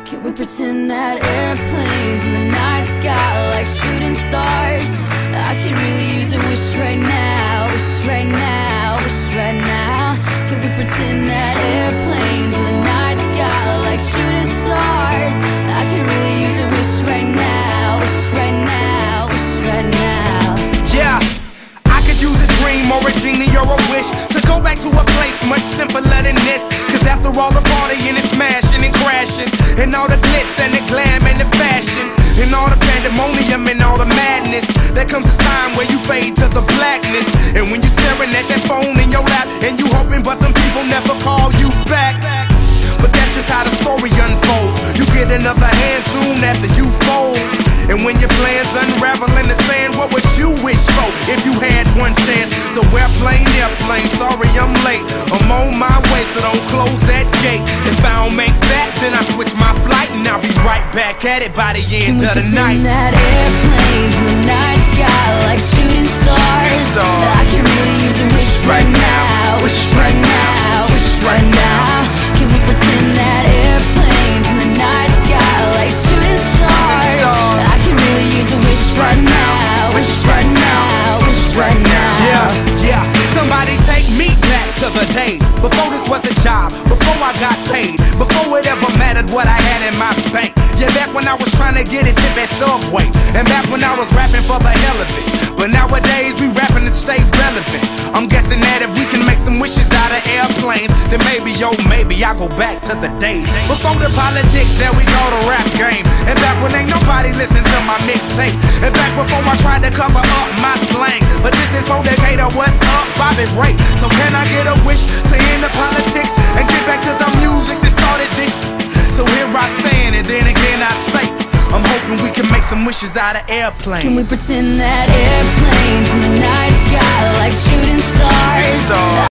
Can we pretend that airplanes in the night sky like shooting stars? I could really use a wish right now, wish right now, wish right now. Can we pretend that airplanes in the night sky like shooting stars? I could really use a wish right now, wish right now, wish right now. Yeah, I could use a dream or a genie or a wish to go back to a place much simpler than this. Cause after all the partying and smashing and crashing, and all the glitz and the glam and the fashion, and all the pandemonium and all the madness, there comes a time where you fade to the blackness. And when you're staring at that phone in your lap, and you hoping but them people never call you back. But that's just how the story unfolds. You get another hand soon after you fold. And when your plans unravel in the sand, what would you wish for if you had one chance? So airplane, sorry I'm late, I'm on my way, so don't close that gate. If I don't make that, then I switch my flight, and I'll be right back at it by the end of the night. Can we pretend that airplanes in the night sky like shooting stars? I can really use a wish right now, wish right now, wish right now. Can we pretend that airplanes in the night sky like shooting stars? I can really use a wish right now, wish right now, wish right now. Yeah, somebody take me back to the days before this was a job, before I got paid, before it ever mattered what I had in my bank. Yeah, back when I was trying to get a tip at Subway, and back when I was rapping for the hell of it. But nowadays we rapping to stay relevant. I'm guessing that if we can make some wishes out of airplanes, then maybe, oh maybe I'll go back to the days before the politics that we call the rap game. And back when ain't nobody listened to my mixtape, and back before I tried to cover up my slang. But this is for Decatur, what's up, Bobby Ray? So can I get a wish to end the politics and get back to the music that started this? So here I stand, and then again I say, I'm hoping we can make some wishes out of airplanes. Can we pretend that airplanes in the night sky like shooting stars?